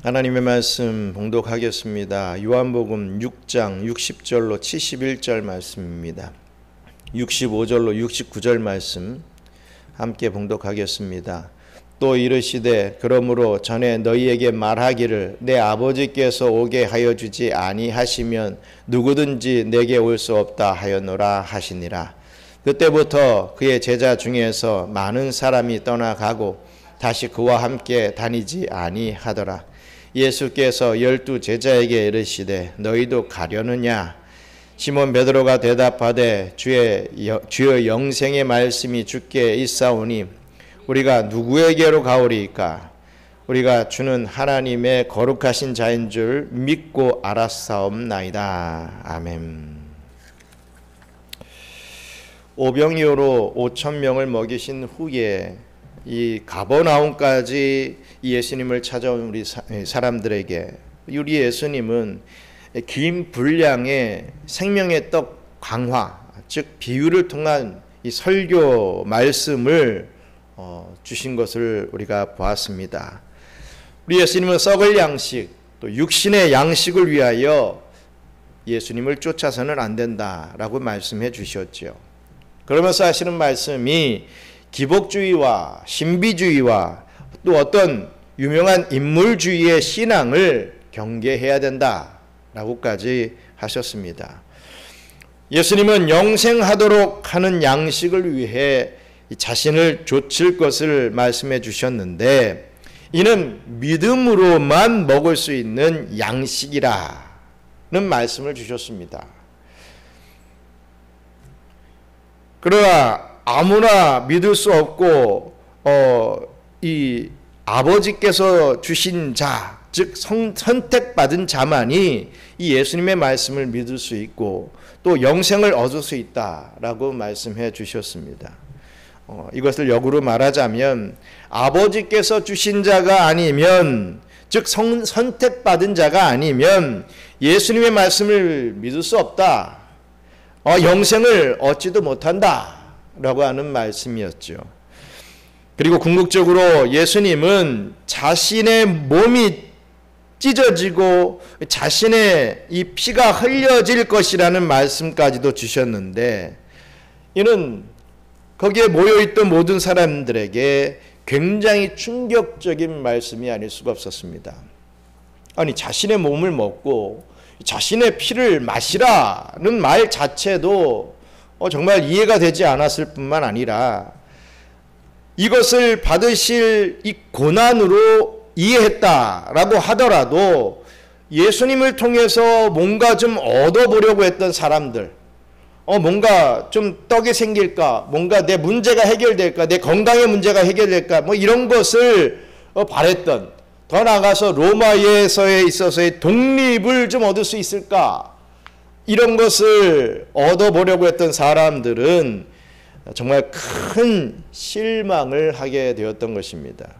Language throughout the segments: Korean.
하나님의 말씀 봉독하겠습니다. 요한복음 6장 60절로 71절 말씀입니다. 65절로 69절 말씀 함께 봉독하겠습니다. 또 이르시되 그러므로 전에 너희에게 말하기를 내 아버지께서 오게 하여 주지 아니하시면 누구든지 내게 올 수 없다 하였노라 하시니라. 그때부터 그의 제자 중에서 많은 사람이 떠나가고 다시 그와 함께 다니지 아니하더라. 예수께서 12 제자에게 이르시되 너희도 가려느냐? 시몬 베드로가 대답하되 주의 영생의 말씀이 주께 있사오니 우리가 누구에게로 가오리이까? 우리가 주는 하나님의 거룩하신 자인 줄 믿고 알았사옵나이다. 아멘. 오병이어로 5,000명을 먹이신 후에 이 가버나움까지 예수님을 찾아온 우리 사람들에게 우리 예수님은 긴 분량의 생명의 떡 강화, 즉 비유를 통한 이 설교 말씀을 주신 것을 우리가 보았습니다. 우리 예수님은 썩을 양식, 또 육신의 양식을 위하여 예수님을 쫓아서는 안 된다라고 말씀해 주셨죠. 그러면서 하시는 말씀이 기복주의와 신비주의와 또 어떤 유명한 인물주의의 신앙을 경계해야 된다라고까지 하셨습니다. 예수님은 영생하도록 하는 양식을 위해 자신을 좇을 것을 말씀해 주셨는데 이는 믿음으로만 먹을 수 있는 양식이라는 말씀을 주셨습니다. 그러나 아무나 믿을 수 없고 이 아버지께서 주신 자, 즉 선택받은 자만이 이 예수님의 말씀을 믿을 수 있고 또 영생을 얻을 수 있다라고 말씀해 주셨습니다. 이것을 역으로 말하자면 아버지께서 주신 자가 아니면, 즉 선택받은 자가 아니면 예수님의 말씀을 믿을 수 없다. 영생을 얻지도 못한다 라고 하는 말씀이었죠. 그리고 궁극적으로 예수님은 자신의 몸이 찢어지고 자신의 이 피가 흘려질 것이라는 말씀까지도 주셨는데 이는 거기에 모여있던 모든 사람들에게 굉장히 충격적인 말씀이 아닐 수가 없었습니다. 아니, 자신의 몸을 먹고 자신의 피를 마시라는 말 자체도 정말 이해가 되지 않았을 뿐만 아니라 이것을 받으실 이 고난으로 이해했다라고 하더라도 예수님을 통해서 뭔가 좀 얻어보려고 했던 사람들, 뭔가 좀 떡이 생길까, 뭔가 내 문제가 해결될까, 내 건강의 문제가 해결될까, 뭐 이런 것을 바랬던, 더 나아가서 로마에서에 있어서의 독립을 좀 얻을 수 있을까, 이런 것을 얻어보려고 했던 사람들은 정말 큰 실망을 하게 되었던 것입니다.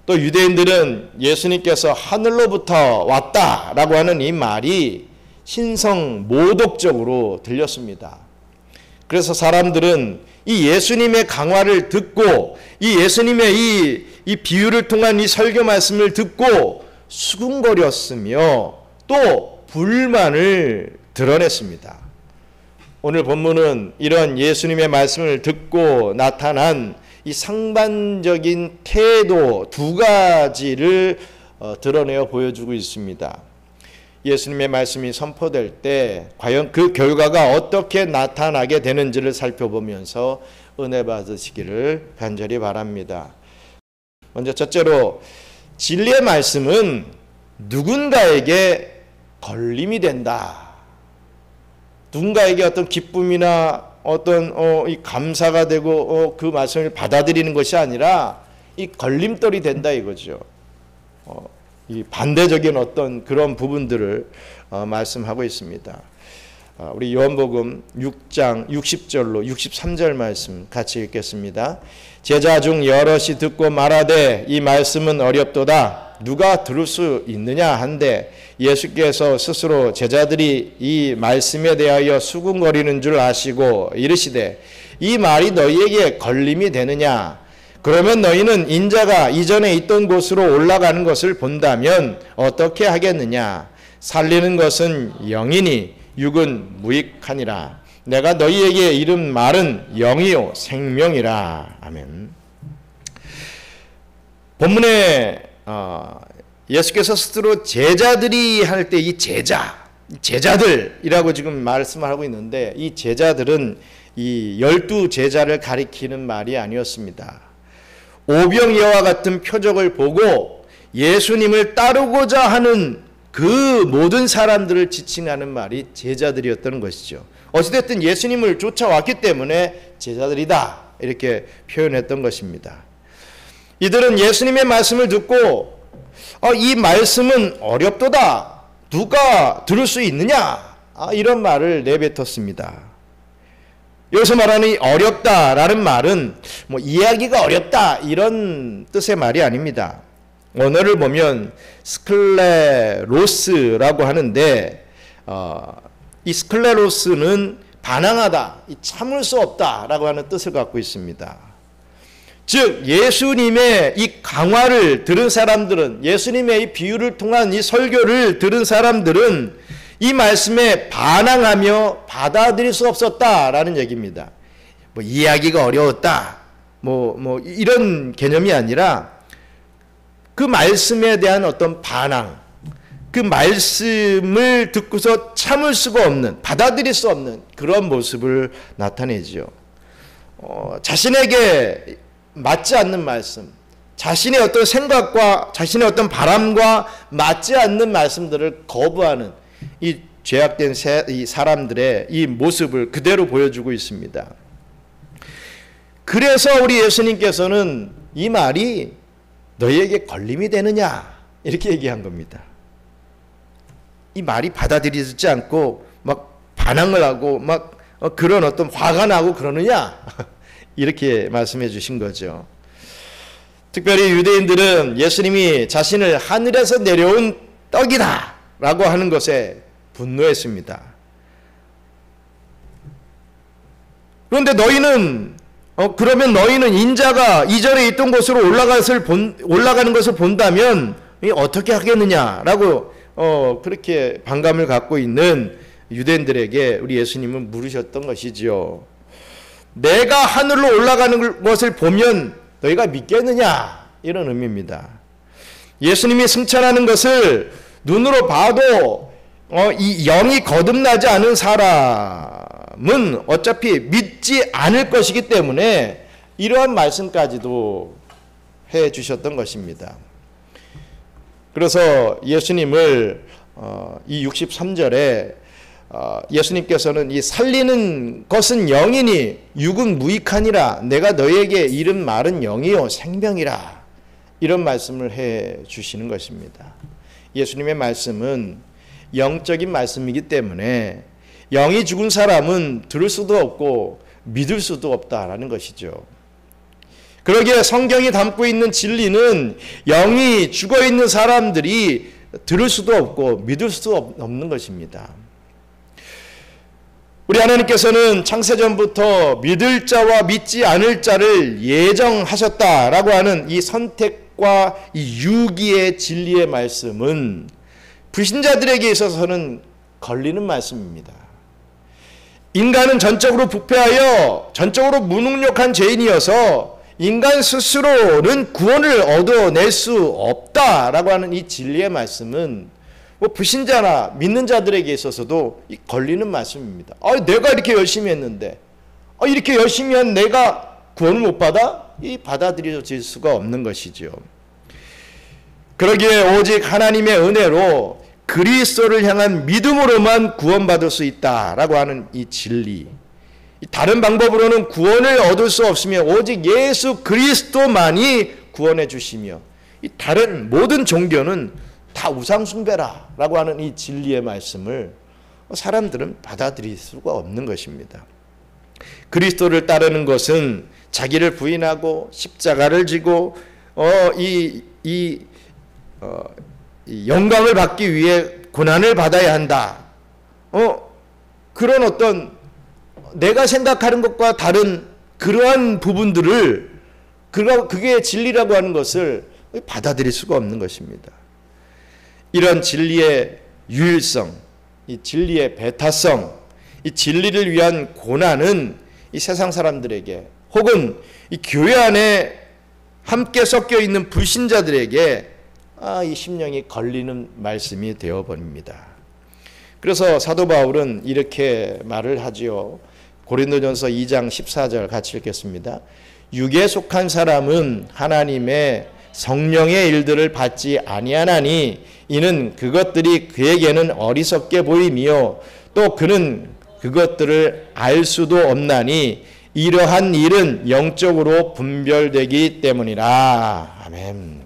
또 유대인들은 예수님께서 하늘로부터 왔다라고 하는 이 말이 신성 모독적으로 들렸습니다. 그래서 사람들은 이 예수님의 강화를 듣고 이 예수님의 이 비유를 통한 이 설교 말씀을 듣고 수군거렸으며 또 불만을 드러냈습니다. 오늘 본문은 이런 예수님의 말씀을 듣고 나타난 이 상반적인 태도 두 가지를 드러내어 보여주고 있습니다. 예수님의 말씀이 선포될 때 과연 그 결과가 어떻게 나타나게 되는지를 살펴보면서 은혜 받으시기를 간절히 바랍니다. 먼저 첫째로, 진리의 말씀은 누군가에게 걸림이 된다. 누군가에게 어떤 기쁨이나 어떤 이 감사가 되고 그 말씀을 받아들이는 것이 아니라 이 걸림돌이 된다 이거죠. 이 반대적인 어떤 그런 부분들을 말씀하고 있습니다. 우리 요한복음 6장 60절로 63절 말씀 같이 읽겠습니다. 제자 중 여럿이 듣고 말하되 이 말씀은 어렵도다. 누가 들을 수 있느냐 한데 예수께서 스스로 제자들이 이 말씀에 대하여 수군거리는 줄 아시고 이르시되 이 말이 너희에게 걸림이 되느냐? 그러면 너희는 인자가 이전에 있던 곳으로 올라가는 것을 본다면 어떻게 하겠느냐? 살리는 것은 영이니 육은 무익하니라. 내가 너희에게 이른 말은 영이요 생명이라. 아멘. 본문에 예수께서 스스로 제자들이 할 때 이 제자들이라고 지금 말씀을 하고 있는데, 이 제자들은 이 12제자를 가리키는 말이 아니었습니다. 오병이어와 같은 표적을 보고 예수님을 따르고자 하는 그 모든 사람들을 지칭하는 말이 제자들이었던 것이죠. 어찌됐든 예수님을 쫓아왔기 때문에 제자들이다, 이렇게 표현했던 것입니다. 이들은 예수님의 말씀을 듣고 이 말씀은 어렵도다, 누가 들을 수 있느냐, 이런 말을 내뱉었습니다. 여기서 말하는 이 어렵다라는 말은 뭐 이해하기가 어렵다 이런 뜻의 말이 아닙니다. 언어를 보면 스클레로스라고 하는데, 이 스클레로스는 반항하다, 참을 수 없다라고 하는 뜻을 갖고 있습니다. 즉 예수님의 이 강화를 들은 사람들은, 예수님의 이 비유를 통한 이 설교를 들은 사람들은 이 말씀에 반항하며 받아들일 수 없었다라는 얘기입니다. 뭐 이해하기가 어려웠다, 뭐 이런 개념이 아니라 그 말씀에 대한 어떤 반항, 그 말씀을 듣고서 참을 수가 없는, 받아들일 수 없는 그런 모습을 나타내죠. 자신에게 맞지 않는 말씀, 자신의 어떤 생각과 자신의 어떤 바람과 맞지 않는 말씀들을 거부하는 이 죄악된 이 사람들의 이 모습을 그대로 보여주고 있습니다. 그래서 우리 예수님께서는 이 말이 너희에게 걸림이 되느냐, 이렇게 얘기한 겁니다. 이 말이 받아들이지 않고 막 반항을 하고 막 그런 어떤 화가 나고 그러느냐, 이렇게 말씀해 주신 거죠. 특별히 유대인들은 예수님이 자신을 하늘에서 내려온 떡이다 라고 하는 것에 분노했습니다. 그런데 너희는 그러면 너희는 인자가 이전에 있던 곳으로 올라가는 것을 본다면 어떻게 하겠느냐라고 그렇게 반감을 갖고 있는 유대인들에게 우리 예수님은 물으셨던 것이지요. 내가 하늘로 올라가는 것을 보면 너희가 믿겠느냐, 이런 의미입니다. 예수님이 승천하는 것을 눈으로 봐도 이 영이 거듭나지 않은 사람은 어차피 믿지 않을 것이기 때문에 이러한 말씀까지도 해 주셨던 것입니다. 그래서 예수님을 이 63절에 예수님께서는 이 살리는 것은 영이니 육은 무익하니라. 내가 너에게 이른 말은 영이요 생명이라. 이런 말씀을 해 주시는 것입니다. 예수님의 말씀은 영적인 말씀이기 때문에 영이 죽은 사람은 들을 수도 없고 믿을 수도 없다라는 것이죠. 그러기에 성경이 담고 있는 진리는 영이 죽어 있는 사람들이 들을 수도 없고 믿을 수도 없는 것입니다. 우리 하나님께서는 창세전부터 믿을 자와 믿지 않을 자를 예정하셨다라고 하는 이 선택과 이 유기의 진리의 말씀은 불신자들에게 있어서는 걸리는 말씀입니다. 인간은 전적으로 부패하여 전적으로 무능력한 죄인이어서 인간 스스로는 구원을 얻어낼 수 없다라고 하는 이 진리의 말씀은 불신자나 믿는 자들에게 있어서도 걸리는 말씀입니다. 내가 이렇게 열심히 했는데 이렇게 열심히 한 내가 구원을 못 받아? 받아들여질 수가 없는 것이죠. 그러기에 오직 하나님의 은혜로 그리스도를 향한 믿음으로만 구원받을 수 있다라고 하는 이 진리, 다른 방법으로는 구원을 얻을 수 없으며 오직 예수 그리스도만이 구원해 주시며 이 다른 모든 종교는 다 우상숭배라라고 하는 이 진리의 말씀을 사람들은 받아들일 수가 없는 것입니다. 그리스도를 따르는 것은 자기를 부인하고 십자가를 지고 이 영광을 받기 위해 고난을 받아야 한다. 그런 어떤 내가 생각하는 것과 다른 그러한 부분들을 그게 진리라고 하는 것을 받아들일 수가 없는 것입니다. 이런 진리의 유일성, 이 진리의 배타성, 이 진리를 위한 고난은 이 세상 사람들에게 혹은 이 교회 안에 함께 섞여 있는 불신자들에게 이 심령이 걸리는 말씀이 되어버립니다. 그래서 사도 바울은 이렇게 말을 하지요. 고린도전서 2장 14절 같이 읽겠습니다. 육에 속한 사람은 하나님의 성령의 일들을 받지 아니하나니 이는 그것들이 그에게는 어리석게 보이며 또 그는 그것들을 알 수도 없나니 이러한 일은 영적으로 분별되기 때문이라. 아멘.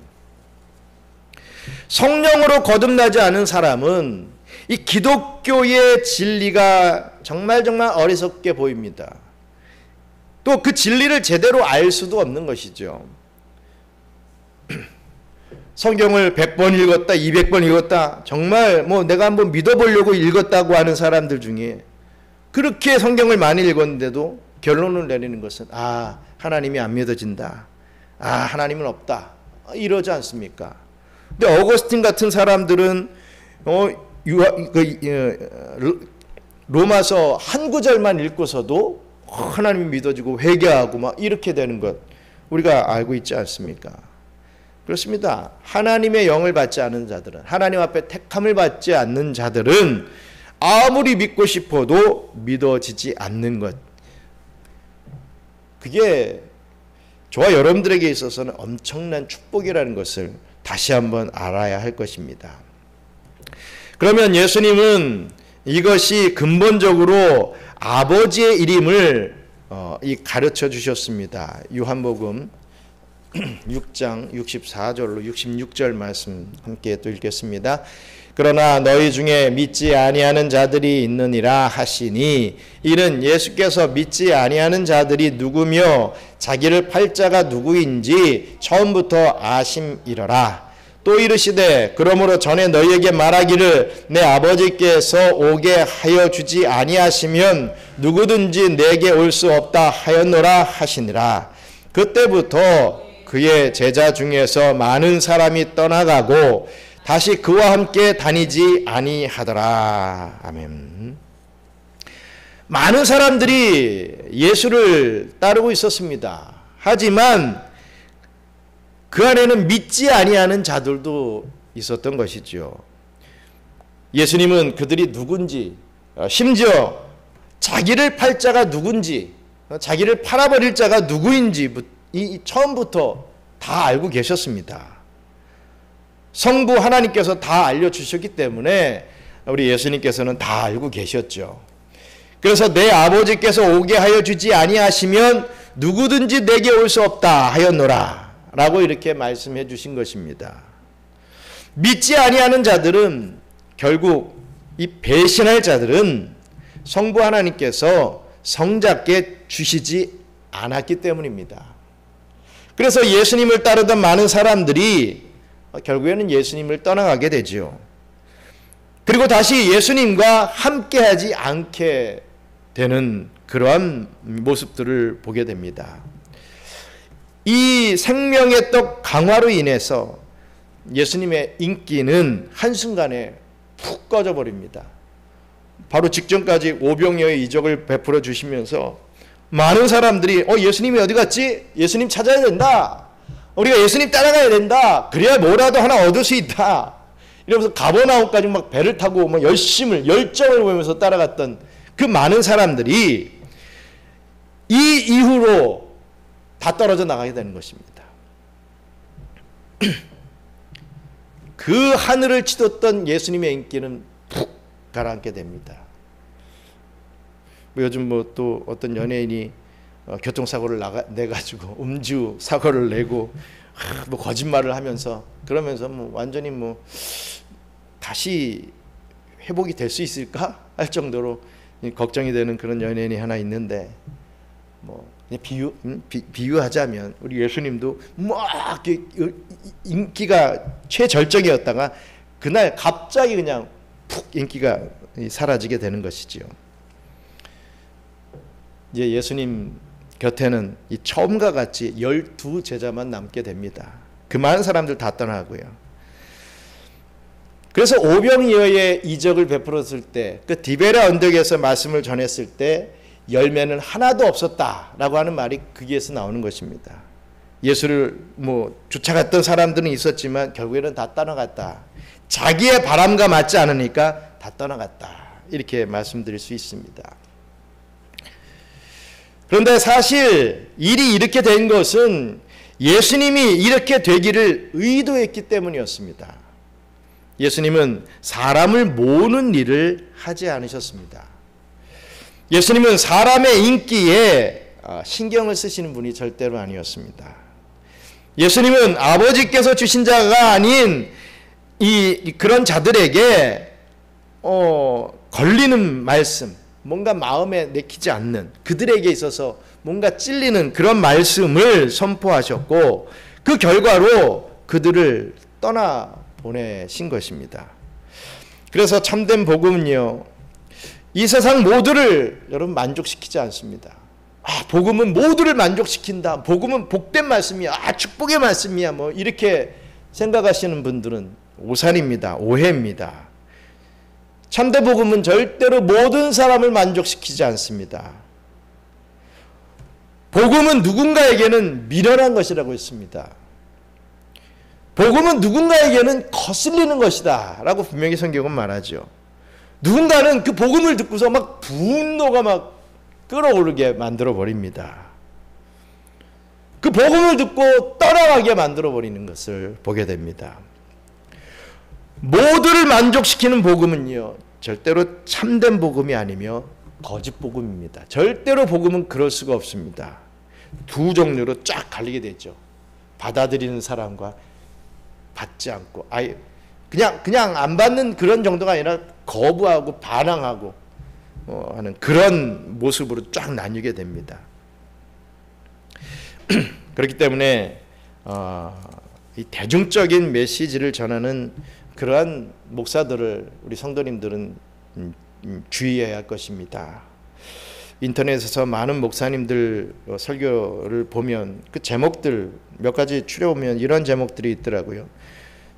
성령으로 거듭나지 않은 사람은 이 기독교의 진리가 정말 어리석게 보입니다. 또 그 진리를 제대로 알 수도 없는 것이죠. 성경을 100번 읽었다, 200번 읽었다, 정말 내가 한번 믿어보려고 읽었다고 하는 사람들 중에 그렇게 성경을 많이 읽었는데도 결론을 내리는 것은 하나님이 안 믿어진다, 하나님은 없다, 이러지 않습니까? 근데 어거스틴 같은 사람들은 로마서 한 구절만 읽고서도 하나님이 믿어지고 회개하고 막 이렇게 되는 것 우리가 알고 있지 않습니까? 그렇습니다. 하나님의 영을 받지 않은 자들은, 하나님 앞에 택함을 받지 않는 자들은 아무리 믿고 싶어도 믿어지지 않는 것. 그게 저와 여러분들에게 있어서는 엄청난 축복이라는 것을 다시 한번 알아야 할 것입니다. 그러면 예수님은 이것이 근본적으로 아버지의 일임을 가르쳐 주셨습니다. 요한복음 6장 64절로 66절 말씀 함께 또 읽겠습니다. 그러나 너희 중에 믿지 아니하는 자들이 있느니라 하시니 이는 예수께서 믿지 아니하는 자들이 누구며 자기를 팔 자가 누구인지 처음부터 아심이러라. 또 이르시되 그러므로 전에 너희에게 말하기를 내 아버지께서 오게 하여 주지 아니하시면 누구든지 내게 올 수 없다 하였노라 하시니라. 그때부터 그의 제자 중에서 많은 사람이 떠나가고 다시 그와 함께 다니지 아니하더라. 아멘. 많은 사람들이 예수를 따르고 있었습니다. 하지만 그 안에는 믿지 아니하는 자들도 있었던 것이죠. 예수님은 그들이 누군지, 심지어 자기를 팔 자가 누군지, 자기를 팔아버릴 자가 누구인지 처음부터 다 알고 계셨습니다. 성부 하나님께서 다 알려주셨기 때문에 우리 예수님께서는 다 알고 계셨죠. 그래서 내 아버지께서 오게 하여 주지 아니하시면 누구든지 내게 올 수 없다 하였노라 라고 이렇게 말씀해 주신 것입니다. 믿지 아니하는 자들은, 결국 이 배신할 자들은 성부 하나님께서 성자께 주시지 않았기 때문입니다. 그래서 예수님을 따르던 많은 사람들이 결국에는 예수님을 떠나가게 되죠. 그리고 다시 예수님과 함께하지 않게 되는 그러한 모습들을 보게 됩니다. 이 생명의 떡 강화로 인해서 예수님의 인기는 한순간에 푹 꺼져버립니다. 바로 직전까지 오병이어의 이적을 베풀어 주시면서 많은 사람들이 예수님이 어디 갔지? 예수님 찾아야 된다. 우리가 예수님 따라가야 된다. 그래야 뭐라도 하나 얻을 수 있다. 이러면서 가버나움까지 막 배를 타고 막 열정을 보이면서 따라갔던 그 많은 사람들이 이 이후로 다 떨어져 나가게 되는 것입니다. 그 하늘을 치솟던 예수님의 인기는 푹 가라앉게 됩니다. 요즘 또 어떤 연예인이 교통사고를 내가지고 음주 사고를 내고 거짓말을 하면서 그러면서 완전히 다시 회복이 될 수 있을까 할 정도로 걱정이 되는 그런 연예인이 하나 있는데 비유하자면 우리 예수님도 막 인기가 최절정이었다가 그날 갑자기 그냥 푹 인기가 사라지게 되는 것이지요. 이제 예수님 곁에는 이 처음과 같이 12제자만 남게 됩니다. 그 많은 사람들 다 떠나고요. 그래서 오병이어의 이적을 베풀었을 때, 그 디베라 언덕에서 말씀을 전했을 때 열매는 하나도 없었다라고 하는 말이 거기에서 나오는 것입니다. 예수를 쫓아갔던 사람들은 있었지만 결국에는 다 떠나갔다. 자기의 바람과 맞지 않으니까 다 떠나갔다. 이렇게 말씀드릴 수 있습니다. 그런데 사실 일이 이렇게 된 것은 예수님이 이렇게 되기를 의도했기 때문이었습니다. 예수님은 사람을 모으는 일을 하지 않으셨습니다. 예수님은 사람의 인기에 신경을 쓰시는 분이 절대로 아니었습니다. 예수님은 아버지께서 주신 자가 아닌 그런 자들에게 걸리는 말씀, 뭔가 마음에 내키지 않는 그들에게 있어서 뭔가 찔리는 그런 말씀을 선포하셨고, 그 결과로 그들을 떠나보내신 것입니다. 그래서 참된 복음은요, 이 세상 모두를 여러분 만족시키지 않습니다. 복음은 모두를 만족시킨다. 복음은 복된 말씀이야. 축복의 말씀이야. 이렇게 생각하시는 분들은 오산입니다. 오해입니다. 참된 복음은 절대로 모든 사람을 만족시키지 않습니다. 복음은 누군가에게는 미련한 것이라고 했습니다. 복음은 누군가에게는 거슬리는 것이다 라고 분명히 성경은 말하죠. 누군가는 그 복음을 듣고서 막 분노가 막 끓어오르게 만들어 버립니다. 그 복음을 듣고 떠나가게 만들어 버리는 것을 보게 됩니다. 모두를 만족시키는 복음은요, 절대로 참된 복음이 아니며 거짓 복음입니다. 절대로 복음은 그럴 수가 없습니다. 두 종류로 쫙 갈리게 되죠. 받아들이는 사람과 받지 않고, 아예 그냥 안 받는 그런 정도가 아니라 거부하고 반항하고 하는 그런 모습으로 쫙 나뉘게 됩니다. 그렇기 때문에 이 대중적인 메시지를 전하는 그러한 목사들을 우리 성도님들은 주의해야 할 것입니다. 인터넷에서 많은 목사님들 설교를 보면 그 제목들 몇 가지 추려보면 이런 제목들이 있더라고요.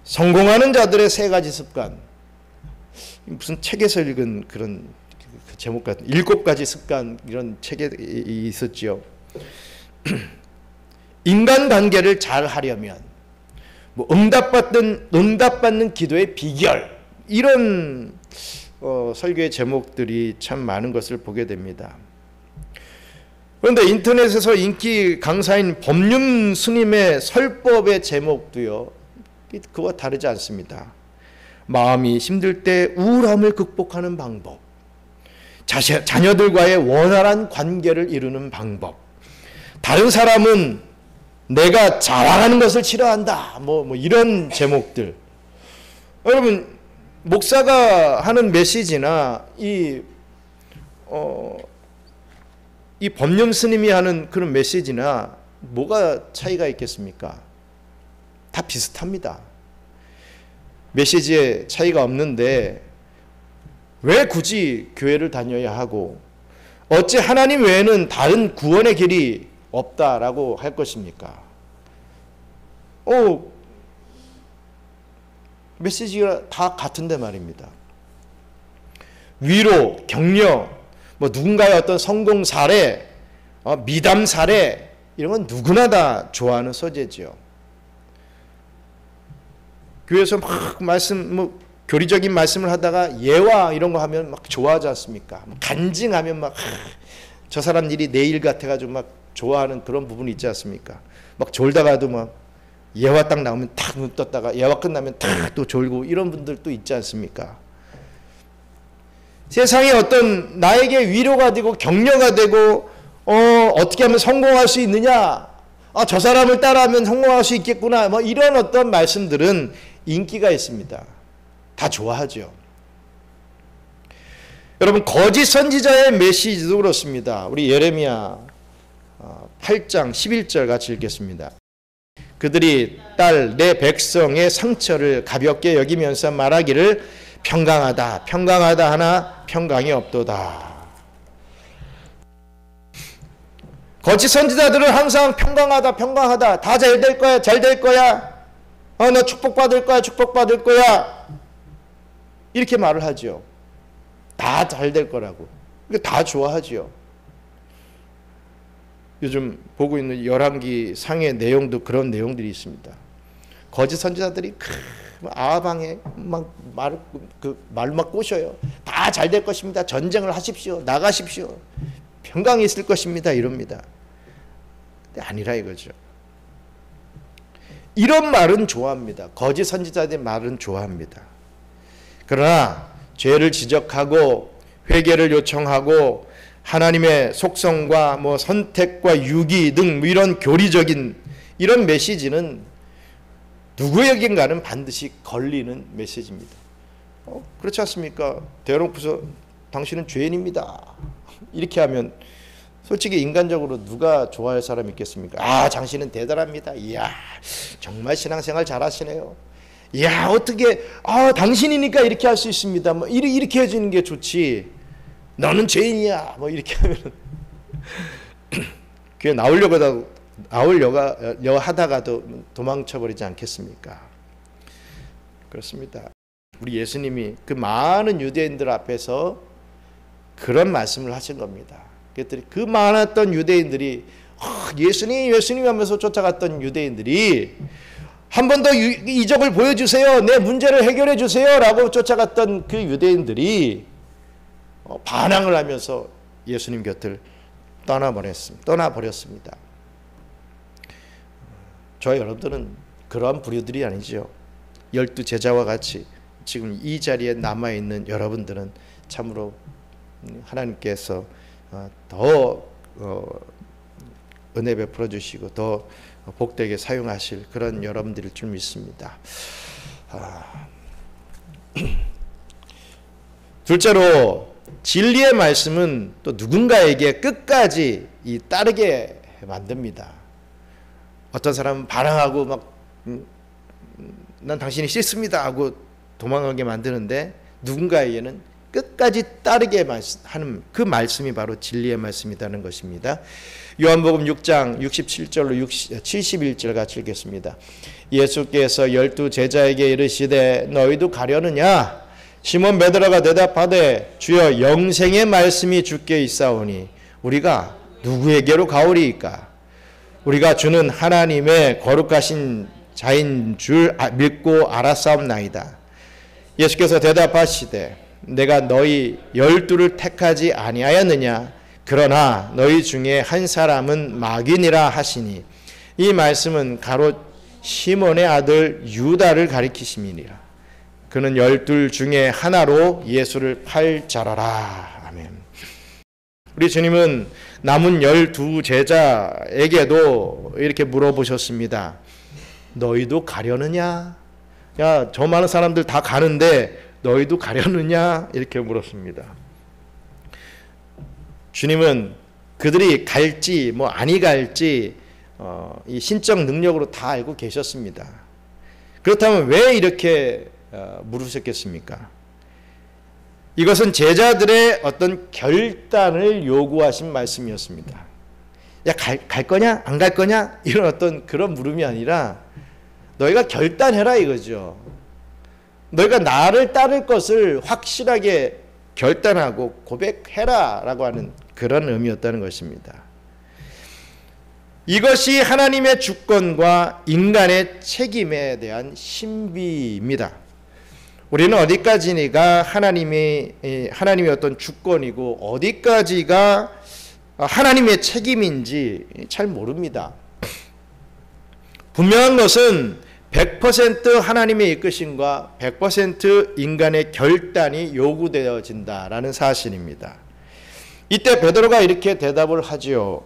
성공하는 자들의 3가지 습관. 무슨 책에서 읽은 그런 제목 같은 7가지 습관, 이런 책에 있었지요. 인간관계를 잘 하려면 응답받는 기도의 비결, 이런 설교의 제목들이 참 많은 것을 보게 됩니다. 그런데 인터넷에서 인기 강사인 법륜 스님의 설법의 제목도요, 그와 다르지 않습니다. 마음이 힘들 때 우울함을 극복하는 방법, 자녀들과의 원활한 관계를 이루는 방법, 다른 사람은 내가 자랑하는 것을 싫어한다, 이런 제목들. 여러분, 목사가 하는 메시지나 이 법륜 스님이 하는 그런 메시지나 뭐가 차이가 있겠습니까? 다 비슷합니다. 메시지에 차이가 없는데 왜 굳이 교회를 다녀야 하고, 어찌 하나님 외에는 다른 구원의 길이 없다라고 할 것입니까? 메시지가 다 같은데 말입니다. 위로, 격려, 누군가의 어떤 성공 사례, 미담 사례, 이런 건 누구나 다 좋아하는 소재죠. 교회에서 막 교리적인 말씀을 하다가 예화 이런 거 하면 막 좋아하지 않습니까? 간증하면 막 저 사람 일이 내 일 같아가지고 막 좋아하는 그런 부분이 있지 않습니까? 막 졸다가도 막 예화 딱 나오면 탁 눈 떴다가 예화 끝나면 탁 또 졸고, 이런 분들도 있지 않습니까? 세상에 어떤 나에게 위로가 되고 격려가 되고 어떻게 하면 성공할 수 있느냐, 저 사람을 따라하면 성공할 수 있겠구나, 이런 어떤 말씀들은 인기가 있습니다. 다 좋아하죠. 여러분, 거짓 선지자의 메시지도 그렇습니다. 우리 예레미야 8장 11절 같이 읽겠습니다. 그들이 딸 내 백성의 상처를 가볍게 여기면서 말하기를 평강하다 평강하다 하나 평강이 없도다. 거짓 선지자들은 항상 평강하다, 평강하다, 다 잘 될 거야, 잘 될 거야, 너 축복받을 거야, 축복받을 거야, 이렇게 말을 하죠. 다 잘 될 거라고. 다 좋아하지요. 요즘 보고 있는 열왕기 상의 내용도 그런 내용들이 있습니다. 거짓 선지자들이 아방에 말을 막 꼬셔요. 다 잘 될 것입니다. 전쟁을 하십시오. 나가십시오. 평강이 있을 것입니다. 이럽니다. 근데 아니라 이거죠. 이런 말은 좋아합니다. 거짓 선지자들의 말은 좋아합니다. 그러나 죄를 지적하고 회개를 요청하고 하나님의 속성과 선택과 유기 등 이런 교리적인 이런 메시지는 누구에겐가는 반드시 걸리는 메시지입니다. 그렇지 않습니까? 대놓고서 당신은 죄인입니다. 이렇게 하면 솔직히 인간적으로 누가 좋아할 사람이 있겠습니까? 당신은 대단합니다. 이야, 정말 신앙생활 잘하시네요. 이야, 어떻게 당신이니까 이렇게 할 수 있습니다. 이렇게 해주는 게 좋지. 너는 죄인이야. 이렇게 하면 그게 나오려고 하다가도 도망쳐버리지 않겠습니까? 그렇습니다. 우리 예수님이 그 많은 유대인들 앞에서 그런 말씀을 하신 겁니다. 그랬더니 그 많았던 유대인들이 예수님 하면서 쫓아갔던 유대인들이 한 번 더 이적을 보여주세요. 내 문제를 해결해 주세요. 라고 쫓아갔던 그 유대인들이 반항을 하면서 예수님 곁을 떠나버렸습니다. 저와 여러분들은 그러한 부류들이 아니죠. 12 제자와 같이 지금 이 자리에 남아있는 여러분들은 참으로 하나님께서 더 은혜 베풀어 주시고 더 복되게 사용하실 그런 여러분들일 줄 믿습니다. 둘째로 진리의 말씀은 또 누군가에게 끝까지 따르게 만듭니다. 어떤 사람은 반항하고 난 당신이 싫습니다 하고 도망가게 만드는데 누군가에게는 끝까지 따르게 하는 그 말씀이 바로 진리의 말씀이라는 것입니다. 요한복음 6장 67절로 71절 같이 읽겠습니다. 예수께서 12 제자에게 이르시되 너희도 가려느냐? 시몬 베드로가 대답하되 주여 영생의 말씀이 주께 있사오니 우리가 누구에게로 가오리이까? 우리가 주는 하나님의 거룩하신 자인 줄 믿고 알았사옵나이다. 예수께서 대답하시되 내가 너희 12를 택하지 아니하였느냐? 그러나 너희 중에 한 사람은 마귀니라 하시니 이 말씀은 가롯 시몬의 아들 유다를 가리키심이니라. 그는 12 중에 하나로 예수를 팔 자라라. 아멘. 우리 주님은 남은 12 제자에게도 이렇게 물어보셨습니다. 너희도 가려느냐? 야, 저 많은 사람들 다 가는데 너희도 가려느냐? 이렇게 물었습니다. 주님은 그들이 갈지 아니 갈지 이 신적 능력으로 다 알고 계셨습니다. 그렇다면 왜 이렇게 물으셨겠습니까? 이것은 제자들의 어떤 결단을 요구하신 말씀이었습니다. 야, 갈 거냐? 안 갈 거냐? 이런 어떤 그런 물음이 아니라 너희가 결단해라 이거죠. 너희가 나를 따를 것을 확실하게 결단하고 고백해라 라고 하는 그런 의미였다는 것입니다. 이것이 하나님의 주권과 인간의 책임에 대한 신비입니다. 우리는 어디까지가 하나님의 어떤 주권이고 어디까지가 하나님의 책임인지 잘 모릅니다. 분명한 것은 100% 하나님의 이끄심과 100% 인간의 결단이 요구되어진다라는 사실입니다. 이때 베드로가 이렇게 대답을 하지요.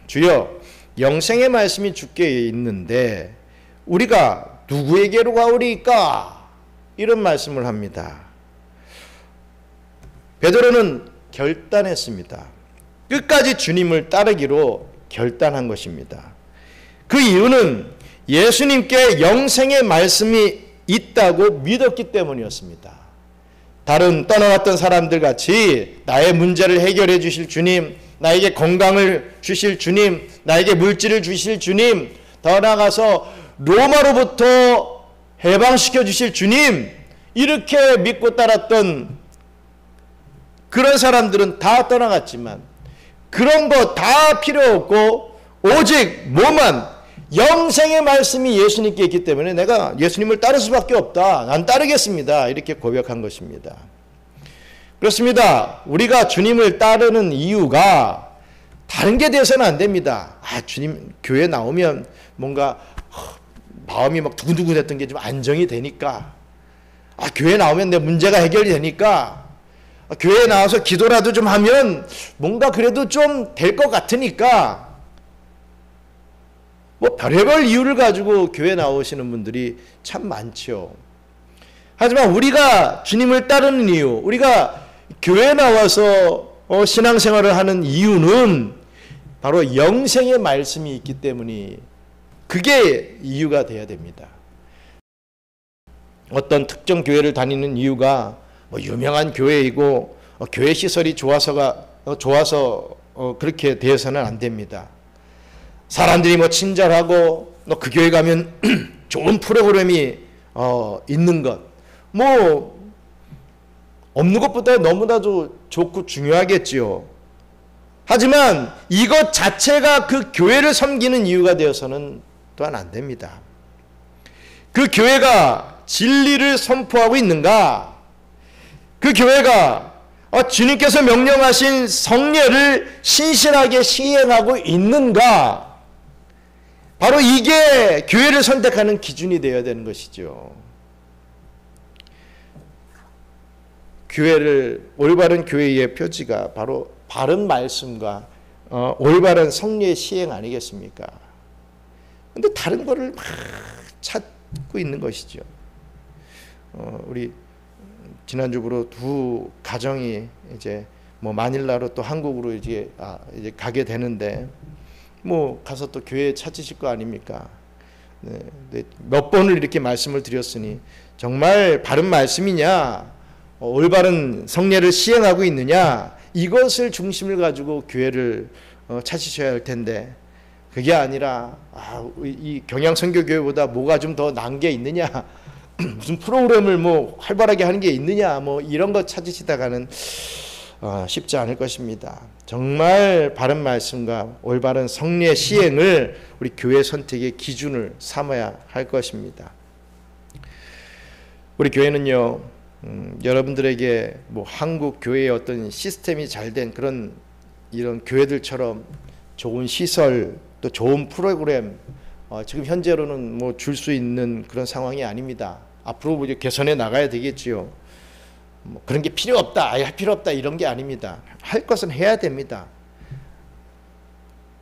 주여, 영생의 말씀이 주께 있는데 우리가 누구에게로 가오리까? 이런 말씀을 합니다. 베드로는 결단했습니다. 끝까지 주님을 따르기로 결단한 것입니다. 그 이유는 예수님께 영생의 말씀이 있다고 믿었기 때문이었습니다. 다른 떠나갔던 사람들 같이 나의 문제를 해결해 주실 주님, 나에게 건강을 주실 주님, 나에게 물질을 주실 주님, 더 나아가서 로마로부터 해방시켜 주실 주님, 이렇게 믿고 따랐던 그런 사람들은 다 떠나갔지만 그런 거 다 필요 없고 오직 뭐만 영생의 말씀이 예수님께 있기 때문에 내가 예수님을 따를 수밖에 없다. 난 따르겠습니다. 이렇게 고백한 것입니다. 그렇습니다. 우리가 주님을 따르는 이유가 다른 게 돼서는 안 됩니다. 주님 교회 나오면 뭔가 마음이 막 두근두근했던 게 좀 안정이 되니까, 교회 나오면 내 문제가 해결이 되니까, 교회에 나와서 기도라도 좀 하면 뭔가 그래도 좀 될 것 같으니까, 뭐 별의별 이유를 가지고 교회 나오시는 분들이 참 많죠. 하지만 우리가 주님을 따르는 이유, 우리가 교회에 나와서 신앙생활을 하는 이유는 바로 영생의 말씀이 있기 때문이, 그게 이유가 돼야 됩니다. 어떤 특정 교회를 다니는 이유가 유명한 교회이고 교회 시설이 좋아서 그렇게 되어서는 안 됩니다. 사람들이 친절하고 그 교회 가면 좋은 프로그램이 있는 것, 없는 것보다 너무나도 좋고 중요하겠지요. 하지만 이것 자체가 그 교회를 섬기는 이유가 되어서는 또한 안 됩니다. 그 교회가 진리를 선포하고 있는가? 그 교회가 주님께서 명령하신 성례를 신실하게 시행하고 있는가? 바로 이게 교회를 선택하는 기준이 되어야 되는 것이죠. 올바른 교회의 표지가 바로 바른 말씀과 올바른 성례의 시행 아니겠습니까? 근데 다른 거를 막 찾고 있는 것이죠. 우리 지난주부로 두 가정이 이제 마닐라로 또 한국으로 이제 가게 되는데 가서 또 교회 찾으실 거 아닙니까? 네, 몇 번을 이렇게 말씀을 드렸으니 정말 바른 말씀이냐, 올바른 성례를 시행하고 있느냐, 이것을 중심을 가지고 교회를 찾으셔야 할 텐데, 그게 아니라 이 경양선교교회보다 뭐가 좀 더 나은 게 있느냐, 무슨 프로그램을 활발하게 하는 게 있느냐, 이런 거 찾으시다가는 쉽지 않을 것입니다. 정말 바른 말씀과 올바른 성례 시행을 우리 교회 선택의 기준을 삼아야 할 것입니다. 우리 교회는요, 여러분들에게 한국 교회의 어떤 시스템이 잘된 이런 교회들처럼 좋은 시설, 또 좋은 프로그램, 지금 현재로는 줄 수 있는 그런 상황이 아닙니다. 앞으로 이제 개선해 나가야 되겠지요. 그런 게 필요 없다, 할 필요 없다, 이런 게 아닙니다. 할 것은 해야 됩니다.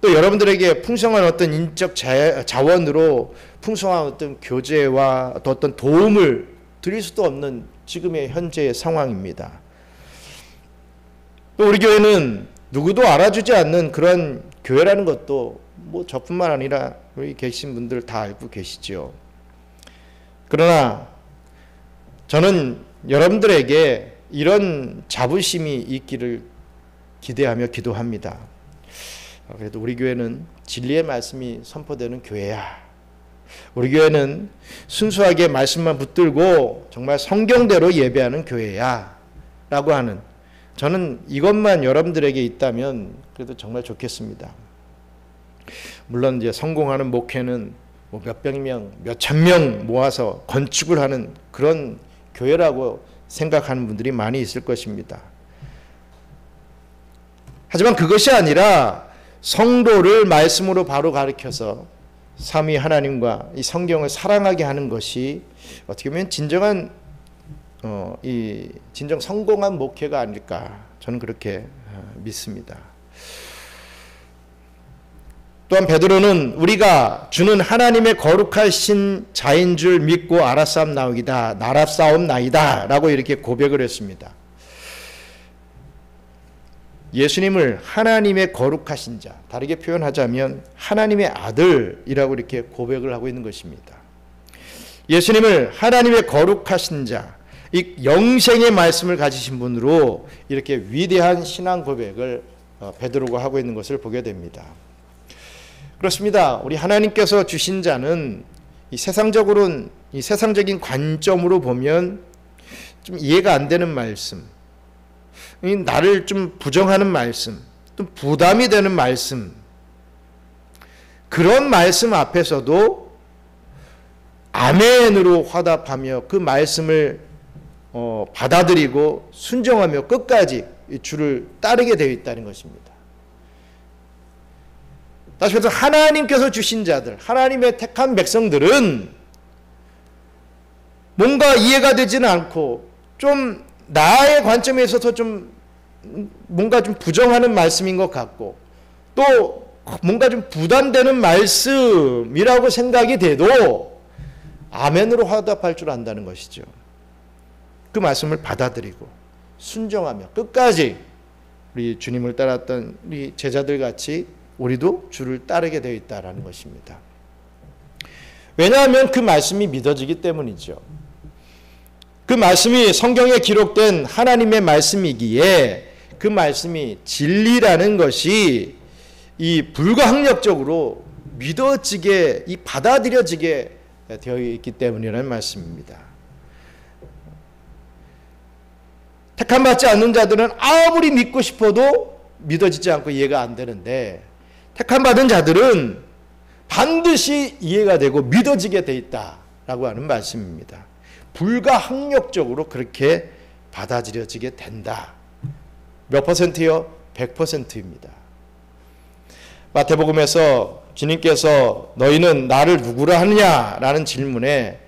또 여러분들에게 풍성한 어떤 인적 자원으로 풍성한 어떤 교제와 또 어떤 도움을 드릴 수도 없는 지금의 현재의 상황입니다. 또 우리 교회는 누구도 알아주지 않는 그런 교회라는 것도 저뿐만 아니라 여기 계신 분들 다 알고 계시죠. 그러나 저는 여러분들에게 이런 자부심이 있기를 기대하며 기도합니다. 그래도 우리 교회는 진리의 말씀이 선포되는 교회야. 우리 교회는 순수하게 말씀만 붙들고 정말 성경대로 예배하는 교회야 라고 하는, 저는 이것만 여러분들에게 있다면 그래도 정말 좋겠습니다. 물론 이제 성공하는 목회는 몇백 명, 몇천 명 모아서 건축을 하는 그런 교회라고 생각하는 분들이 많이 있을 것입니다. 하지만 그것이 아니라 성도를 말씀으로 바로 가르쳐서 삼위 하나님과 이 성경을 사랑하게 하는 것이 어떻게 보면 진정 성공한 목회가 아닐까, 저는 그렇게 믿습니다. 또한 베드로는 우리가 주는 하나님의 거룩하신 자인 줄 믿고 알았사옵나이다 라고 이렇게 고백을 했습니다. 예수님을 하나님의 거룩하신 자, 다르게 표현하자면 하나님의 아들이라고 이렇게 고백을 하고 있는 것입니다. 예수님을 하나님의 거룩하신 자, 이 영생의 말씀을 가지신 분으로 이렇게 위대한 신앙 고백을 베드로가 하고 있는 것을 보게 됩니다. 그렇습니다. 우리 하나님께서 주신 자는 이 세상적인 관점으로 보면 좀 이해가 안 되는 말씀, 나를 좀 부정하는 말씀, 또 부담이 되는 말씀, 그런 말씀 앞에서도 아멘으로 화답하며 그 말씀을 받아들이고 순종하며 끝까지 주를 따르게 되어 있다는 것입니다. 다시 말해서 하나님께서 주신 자들, 하나님의 택한 백성들은 뭔가 이해가 되지는 않고 좀 나의 관점에 있어서 좀 뭔가 좀 부정하는 말씀인 것 같고 또 뭔가 좀 부담되는 말씀이라고 생각이 돼도 아멘으로 화답할 줄 안다는 것이죠. 그 말씀을 받아들이고 순종하며 끝까지 우리 주님을 따랐던 우리 제자들 같이 우리도 주를 따르게 되어 있다는 것입니다. 왜냐하면 그 말씀이 믿어지기 때문이죠. 그 말씀이 성경에 기록된 하나님의 말씀이기에 그 말씀이 진리라는 것이 이 불가항력적으로 믿어지게, 이 받아들여지게 되어 있기 때문이라는 말씀입니다. 택함받지 않는 자들은 아무리 믿고 싶어도 믿어지지 않고 이해가 안 되는데 택함받은 자들은 반드시 이해가 되고 믿어지게 돼 있다라고 하는 말씀입니다. 불가항력적으로 그렇게 받아들여지게 된다. 몇 퍼센트요? 100%입니다. 마태복음에서 주님께서 너희는 나를 누구라 하느냐라는 질문에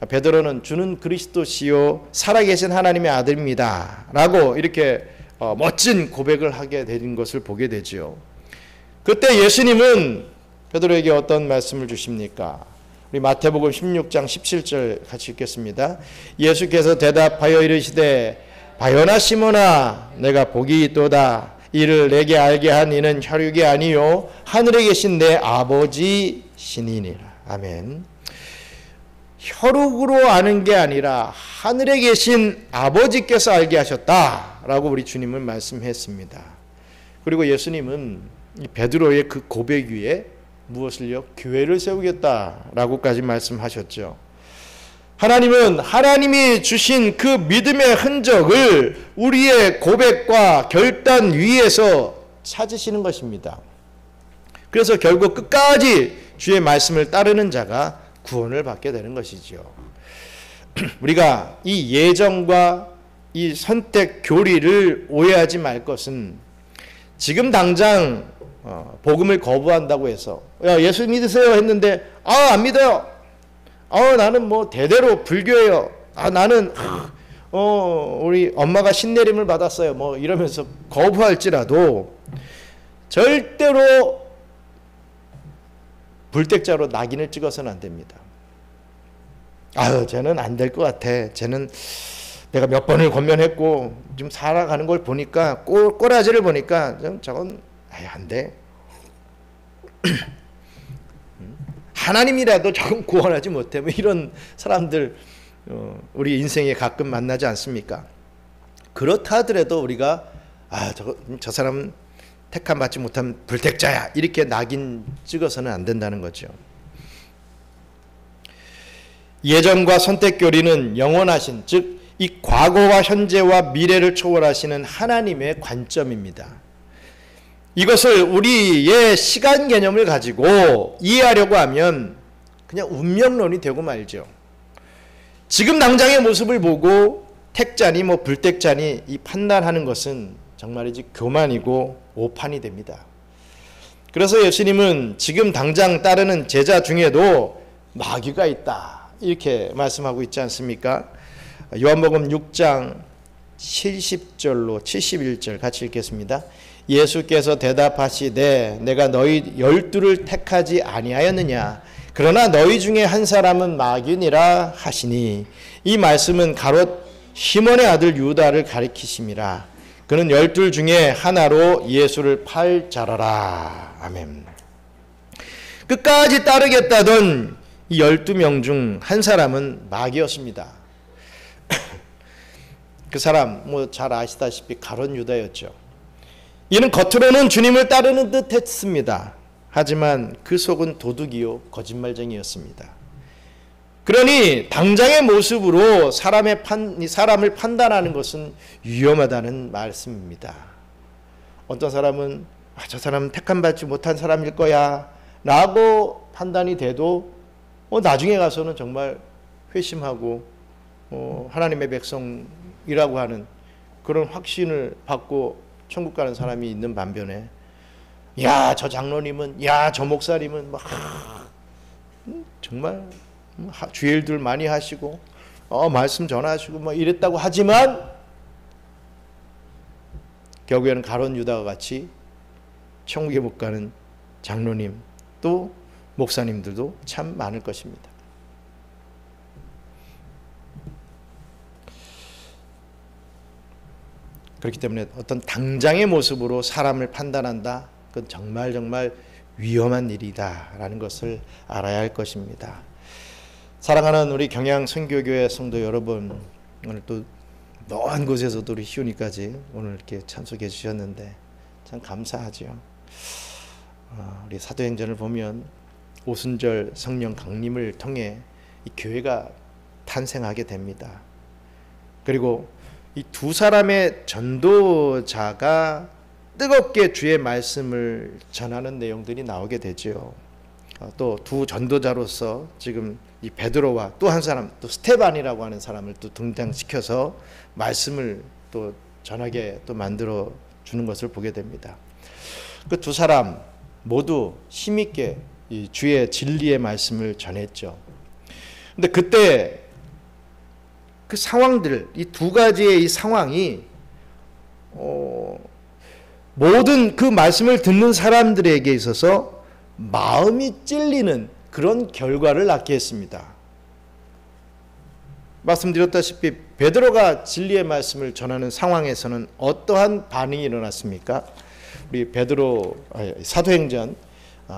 베드로는 주는 그리스도시요 살아계신 하나님의 아들입니다 라고 이렇게 멋진 고백을 하게 된 것을 보게 되죠. 그때 예수님은 베드로에게 어떤 말씀을 주십니까? 우리 마태복음 16장 17절 같이 읽겠습니다. 예수께서 대답하여 이르시되 바요나 시몬아 내가 복이 있도다. 이를 내게 알게 한 이는 혈육이 아니요 하늘에 계신 내 아버지 신이니라. 아멘. 혈육으로 아는 게 아니라 하늘에 계신 아버지께서 알게 하셨다라고 우리 주님은 말씀했습니다. 그리고 예수님은 이 베드로의 그 고백 위에 무엇을요? 교회를 세우겠다라고까지 말씀하셨죠. 하나님은 하나님이 주신 그 믿음의 흔적을 우리의 고백과 결단 위에서 찾으시는 것입니다. 그래서 결국 끝까지 주의 말씀을 따르는 자가 구원을 받게 되는 것이죠. 우리가 이 예정과 이 선택 교리를 오해하지 말 것은 지금 당장 복음을 거부한다고 해서 야 예수 믿으세요 했는데 안 믿어요. 나는 뭐 대대로 불교예요. 나는 우리 엄마가 신내림을 받았어요. 뭐 이러면서 거부할지라도 절대로 불택자로 낙인을 찍어서는 안 됩니다. 쟤는 안 될 것 같아. 쟤는 내가 몇 번을 권면했고 좀 살아가는 걸 보니까 꼬라지를 보니까 저건 안 돼. 하나님이라도 조금 구원하지 못해. 뭐 이런 사람들 우리 인생에 가끔 만나지 않습니까? 그렇다 하더라도 우리가 저 사람은 택함 받지 못한 불택자야 이렇게 낙인 찍어서는 안 된다는 거죠. 예정과 선택 교리는 영원하신 즉 이 과거와 현재와 미래를 초월하시는 하나님의 관점입니다. 이것을 우리의 시간 개념을 가지고 이해하려고 하면 그냥 운명론이 되고 말죠. 지금 당장의 모습을 보고 택자니 뭐 불택자니 이 판단하는 것은 정말이지 교만이고 오판이 됩니다. 그래서 예수님은 지금 당장 따르는 제자 중에도 마귀가 있다 이렇게 말씀하고 있지 않습니까? 요한복음 6장 70절로 71절 같이 읽겠습니다. 예수께서 대답하시되 내가 너희 12를 택하지 아니하였느냐 그러나 너희 중에 한 사람은 마귀니라 하시니 이 말씀은 가롯 시몬의 아들 유다를 가리키심이라. 그는 12 중에 하나로 예수를 팔 자라라. 아멘. 끝까지 따르겠다던 이 12명 중 한 사람은 마귀였습니다. 그 사람 뭐 잘 아시다시피 가롯 유다였죠. 이는 겉으로는 주님을 따르는 듯 했습니다. 하지만 그 속은 도둑이요 거짓말쟁이였습니다. 그러니 당장의 모습으로 사람을 판단하는 것은 위험하다는 말씀입니다. 어떤 사람은 저 사람은 택함받지 못한 사람일 거야 라고 판단이 돼도 나중에 가서는 정말 회심하고 하나님의 백성이라고 하는 그런 확신을 받고 천국 가는 사람이 있는 반면에 야, 저 장로님은, 야, 저 목사님은 막 정말 주일 일들 많이 하시고 말씀 전하시고 뭐 이랬다고 하지만 결국에는 가룟 유다와 같이 천국에 못 가는 장로님 또 목사님들도 참 많을 것입니다. 그렇기 때문에 어떤 당장의 모습으로 사람을 판단한다. 그건 정말 위험한 일이다라는 것을 알아야 할 것입니다. 사랑하는 우리 경양 선교교회 성도 여러분, 오늘 또 먼 곳에서도 우리 희훈이까지 오늘 이렇게 참석해 주셨는데 참 감사하죠. 우리 사도행전을 보면 오순절 성령 강림을 통해 이 교회가 탄생하게 됩니다. 그리고 이 두 사람의 전도자가 뜨겁게 주의 말씀을 전하는 내용들이 나오게 되죠. 또 두 전도자로서 지금 이 베드로와 또 한 사람, 또 스테반이라고 하는 사람을 또 등장시켜서 말씀을 또 전하게 또 만들어 주는 것을 보게 됩니다. 그 두 사람 모두 힘있게 이 주의 진리의 말씀을 전했죠. 근데 그때 그 상황들, 이 두 가지의 이 상황이 모든 그 말씀을 듣는 사람들에게 있어서 마음이 찔리는 그런 결과를 낳게 했습니다. 말씀드렸다시피 베드로가 진리의 말씀을 전하는 상황에서는 어떠한 반응이 일어났습니까? 우리 사도행전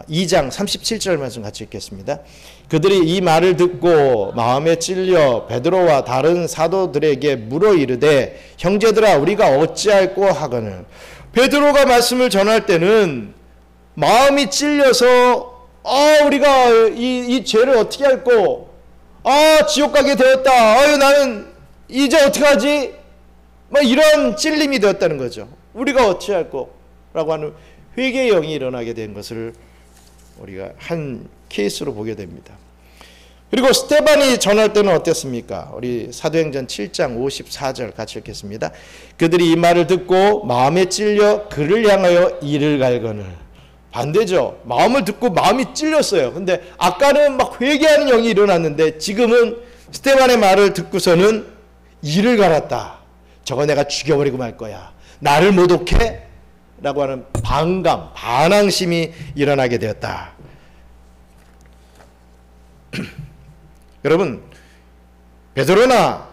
2장 37절 말씀 같이 읽겠습니다. 그들이 이 말을 듣고 마음에 찔려 베드로와 다른 사도들에게 물어 이르되 형제들아 우리가 어찌할꼬 하거늘. 베드로가 말씀을 전할 때는 마음이 찔려서 우리가 이 죄를 어떻게 할꼬? 지옥 가게 되었다. 나는 이제 어떻게 하지? 이런 찔림이 되었다는 거죠. 우리가 어찌할꼬? 라고 하는 회개의 영이 일어나게 된 것을 우리가 한 케이스로 보게 됩니다. 그리고 스테반이 전할 때는 어땠습니까? 우리 사도행전 7장 54절 같이 읽겠습니다. 그들이 이 말을 듣고 마음에 찔려 그를 향하여 이를 갈거늘. 반대죠. 마음을 듣고 마음이 찔렸어요. 근데 아까는 막 회개하는 영이 일어났는데 지금은 스테반의 말을 듣고서는 이를 갈았다. 저거 내가 죽여버리고 말 거야. 나를 모독해? 라고 하는 반항심이 일어나게 되었다. 여러분, 베드로나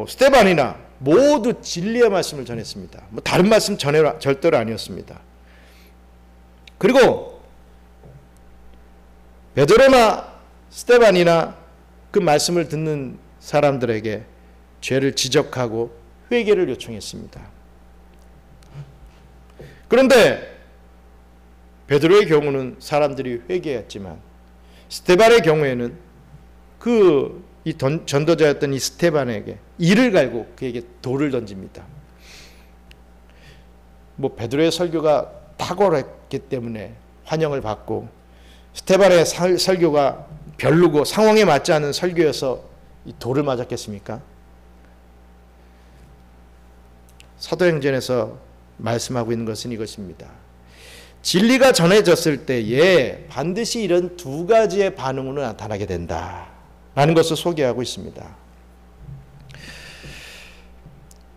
스테반이나 모두 진리의 말씀을 전했습니다. 다른 말씀 절대로 아니었습니다. 그리고 베드로나 스테반이나 그 말씀을 듣는 사람들에게 죄를 지적하고 회개를 요청했습니다. 그런데 베드로의 경우는 사람들이 회개했지만 스테반의 경우에는 이 전도자였던 이 스테반에게 이를 갈고 그에게 돌을 던집니다. 베드로의 설교가 탁월했기 때문에 환영을 받고 스테반의 설교가 별로고 상황에 맞지 않은 설교여서 이 돌을 맞았겠습니까? 사도행전에서 말씀하고 있는 것은 이것입니다. 진리가 전해졌을 때에 반드시 이런 두 가지의 반응으로 나타나게 된다라는 것을 소개하고 있습니다.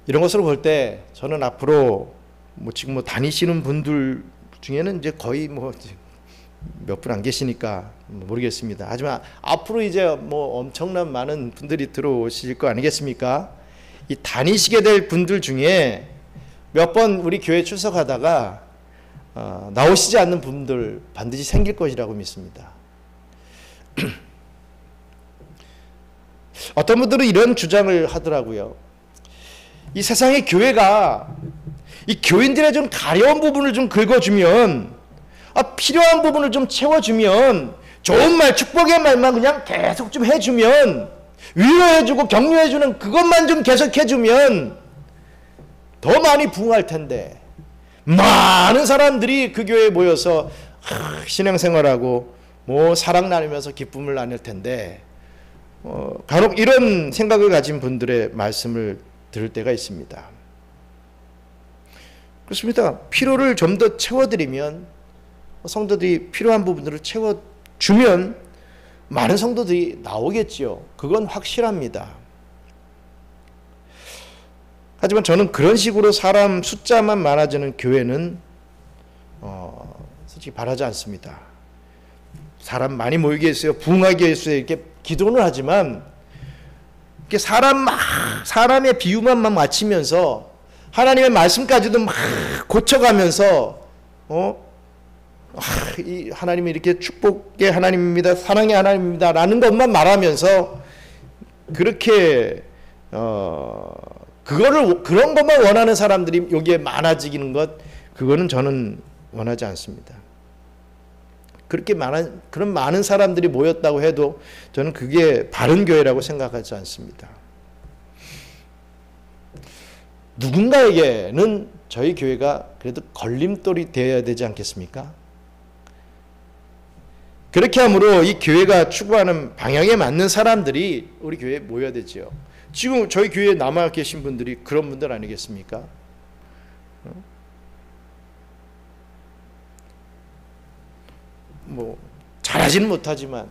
이런 것을 볼 때 저는 앞으로 지금 다니시는 분들 중에는 이제 거의 몇 분 안 계시니까 모르겠습니다. 하지만 앞으로 이제 엄청난 많은 분들이 들어오실 거 아니겠습니까? 이 다니시게 될 분들 중에 몇 번 우리 교회 출석하다가 나오시지 않는 분들 반드시 생길 것이라고 믿습니다. 어떤 분들은 이런 주장을 하더라고요. 이 세상의 교회가 이 교인들의 좀 가려운 부분을 좀 긁어주면, 필요한 부분을 좀 채워주면, 좋은 말, 축복의 말만 그냥 계속 좀 해주면, 위로해주고 격려해주는 그것만 좀 계속 해주면 더 많이 부흥할 텐데, 많은 사람들이 그 교회에 모여서 신앙생활하고 사랑 나누면서 기쁨을 나눌 텐데, 간혹 이런 생각을 가진 분들의 말씀을 들을 때가 있습니다. 그렇습니다. 필요를 좀 더 채워드리면, 성도들이 필요한 부분들을 채워주면 많은 성도들이 나오겠지요. 그건 확실합니다. 하지만 저는 그런 식으로 사람 숫자만 많아지는 교회는 솔직히 바라지 않습니다. 사람 많이 모이게 했어요. 부흥하게 했어요. 이렇게 기도는 하지만 이렇게 사람의 비유만 막 맞추면서 하나님의 말씀까지도 막 고쳐가면서 이 하나님이 이렇게 축복의 하나님입니다, 사랑의 하나님입니다 라는 것만 말하면서 그렇게 그런 것만 원하는 사람들이 여기에 많아지는 것, 그거는 저는 원하지 않습니다. 그런 많은 사람들이 모였다고 해도 저는 그게 바른 교회라고 생각하지 않습니다. 누군가에게는 저희 교회가 그래도 걸림돌이 되어야 되지 않겠습니까? 그렇게 함으로 이 교회가 추구하는 방향에 맞는 사람들이 우리 교회에 모여야 되죠. 지금 저희 교회에 남아 계신 분들이 그런 분들 아니겠습니까? 잘하지는 못하지만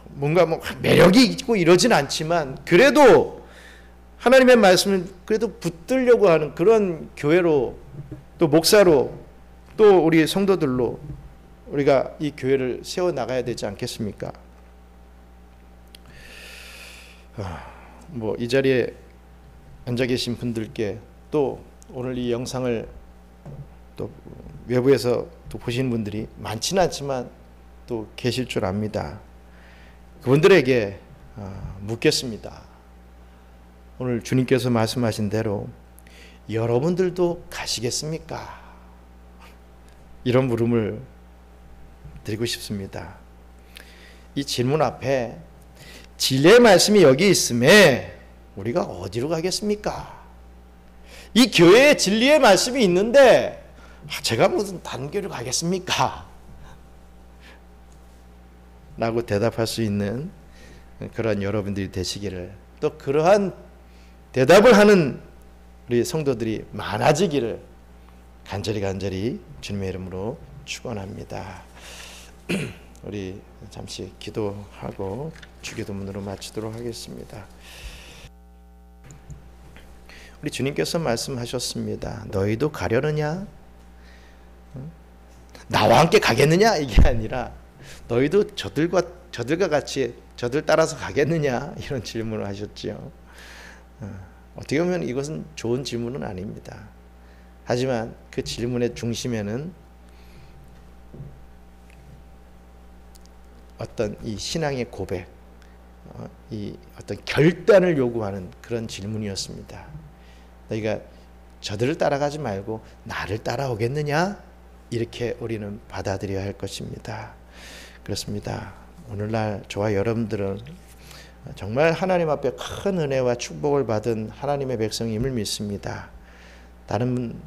뭔가 매력이 있고 이러진 않지만 그래도 하나님의 말씀을 그래도 붙들려고 하는 그런 교회로, 또 목사로, 또 우리 성도들로 우리가 이 교회를 세워나가야 되지 않겠습니까? 이 자리에 앉아 계신 분들께, 또 오늘 이 영상을 또 외부에서 또 보시는 분들이 많지는 않지만 또 계실 줄 압니다. 그분들에게 묻겠습니다. 오늘 주님께서 말씀하신 대로 여러분들도 가시겠습니까? 이런 물음을 드리고 싶습니다. 이 질문 앞에 진리의 말씀이 여기 있음에 우리가 어디로 가겠습니까? 이 교회에 진리의 말씀이 있는데 제가 무슨 다른 교회로 가겠습니까? 라고 대답할 수 있는 그런 여러분들이 되시기를, 또 그러한 대답을 하는 우리 성도들이 많아지기를 간절히 주님의 이름으로 축원합니다. 우리 잠시 기도하고 주기도문으로 마치도록 하겠습니다. 우리 주님께서 말씀하셨습니다. 너희도 가려느냐? 나와 함께 가겠느냐? 이게 아니라 너희도 저들과 같이 저들 따라서 가겠느냐? 이런 질문을 하셨지요. 어떻게 보면 이것은 좋은 질문은 아닙니다. 하지만 그 질문의 중심에는 어떤 이 신앙의 고백, 이 어떤 결단을 요구하는 그런 질문이었습니다. 너희가 저들을 따라가지 말고 나를 따라오겠느냐? 이렇게 우리는 받아들여야 할 것입니다. 그렇습니다. 오늘날 저와 여러분들은 정말 하나님 앞에 큰 은혜와 축복을 받은 하나님의 백성임을 믿습니다. 다른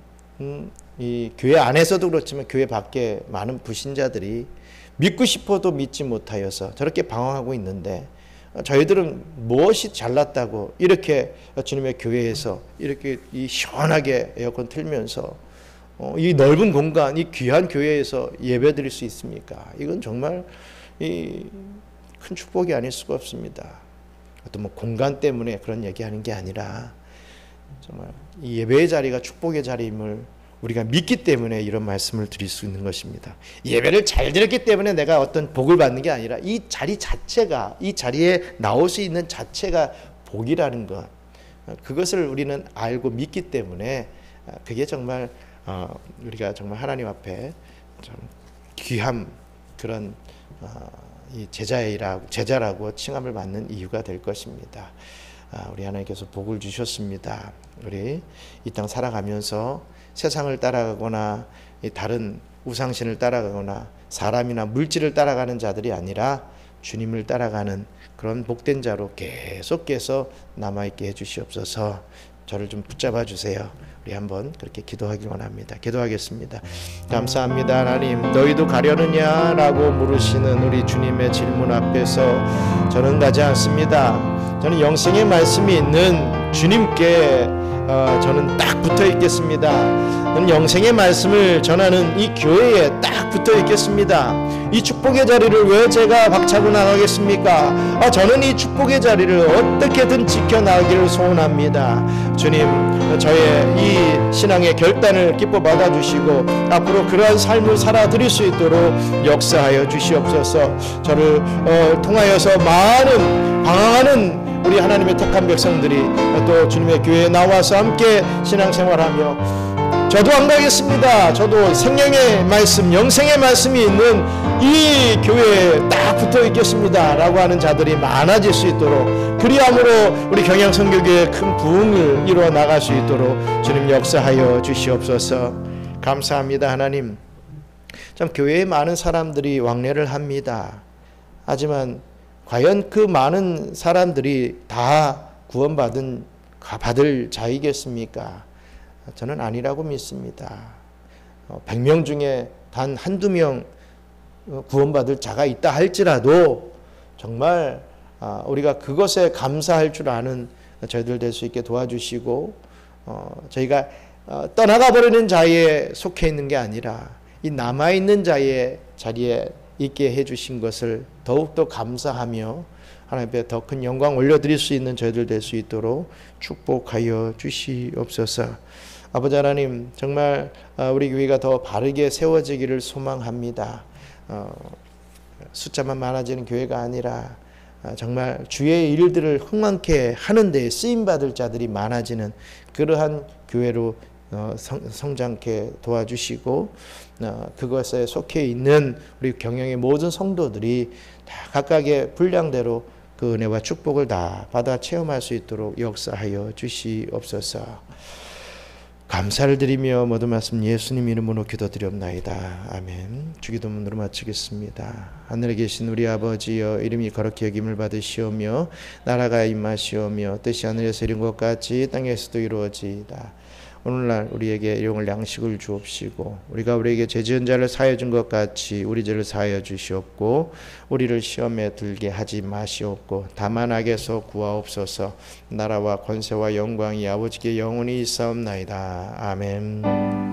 이 교회 안에서도 그렇지만 교회 밖에 많은 불신자들이 믿고 싶어도 믿지 못하여서 저렇게 방황하고 있는데, 저희들은 무엇이 잘났다고 이렇게 주님의 교회에서 이렇게 이 시원하게 에어컨 틀면서 이 넓은 공간, 이 귀한 교회에서 예배 드릴 수 있습니까? 이건 정말 이 큰 축복이 아닐 수가 없습니다. 어떤 공간 때문에 그런 얘기하는 게 아니라 정말 이 예배의 자리가 축복의 자리임을 우리가 믿기 때문에 이런 말씀을 드릴 수 있는 것입니다. 예배를 잘 드렸기 때문에 내가 어떤 복을 받는 게 아니라 이 자리 자체가, 이 자리에 나올 수 있는 자체가 복이라는 것, 그것을 우리는 알고 믿기 때문에 그게 정말 우리가 정말 하나님 앞에 좀 귀한 그런 이 제자라고 칭함을 받는 이유가 될 것입니다. 우리 하나님께서 복을 주셨습니다. 우리 이 땅 살아가면서 세상을 따라가거나 다른 우상신을 따라가거나 사람이나 물질을 따라가는 자들이 아니라 주님을 따라가는 그런 복된 자로 계속해서 남아있게 해주시옵소서. 저를 좀 붙잡아 주세요. 우리 한번 그렇게 기도하길 원합니다. 기도하겠습니다. 감사합니다. 하나님, 너희도 가려느냐? 라고 물으시는 우리 주님의 질문 앞에서 저는 가지 않습니다. 저는 영생의 말씀이 있는 주님께 저는 딱 붙어 있겠습니다. 저는 영생의 말씀을 전하는 이 교회에 딱 붙어 있겠습니다. 이 축복의 자리를 왜 제가 박차고 나가겠습니까? 저는 이 축복의 자리를 어떻게든 지켜나가기를 소원합니다. 주님, 저의 이 신앙의 결단을 기뻐 받아주시고 앞으로 그러한 삶을 살아드릴 수 있도록 역사하여 주시옵소서. 저를 통하여서 많은 방황하는 우리 하나님의 택한 백성들이 또 주님의 교회에 나와서 함께 신앙생활하며 저도 안 가겠습니다. 저도 생명의 말씀, 영생의 말씀이 있는 이 교회에 딱 붙어 있겠습니다 라고 하는 자들이 많아질 수 있도록, 그리함으로 우리 경양선교교회의 큰 부흥을 이루어 나갈 수 있도록 주님 역사하여 주시옵소서. 감사합니다. 하나님, 참 교회에 많은 사람들이 왕래를 합니다. 하지만 과연 그 많은 사람들이 다 받을 자이겠습니까? 저는 아니라고 믿습니다. 100명 중에 단 한두 명 구원받을 자가 있다 할지라도 정말 우리가 그것에 감사할 줄 아는 저희들 될 수 있게 도와주시고, 저희가 떠나가 버리는 자리에 속해 있는 게 아니라 이 남아있는 자의 자리에 있게 해주신 것을 더욱더 감사하며 하나님 앞에 더 큰 영광 올려드릴 수 있는 저희들 될 수 있도록 축복하여 주시옵소서. 아버지 하나님, 정말 우리 교회가 더 바르게 세워지기를 소망합니다. 숫자만 많아지는 교회가 아니라 정말 주의 일들을 흥왕케 하는 데 쓰임받을 자들이 많아지는 그러한 교회로 성장케 도와주시고, 그것에 속해 있는 우리 경영의 모든 성도들이 다 각각의 분량대로 그 은혜와 축복을 다 받아 체험할 수 있도록 역사하여 주시옵소서. 감사를 드리며 모든 말씀 예수님 이름으로 기도드리옵나이다. 아멘. 주기도문으로 마치겠습니다. 하늘에 계신 우리 아버지여, 이름이 거룩히 여김을 받으시오며 나라가 임하시오며 뜻이 하늘에서 이룬 것 같이 땅에서도 이루어지이다. 오늘날 우리에게 일용할 양식을 주옵시고 우리가 우리에게 죄 지은 자를 사하여 준 것 같이 우리 죄를 사하여 주시옵고 우리를 시험에 들게 하지 마시옵고 다만 악에서 구하옵소서. 나라와 권세와 영광이 아버지께 영원히 있사옵나이다. 아멘.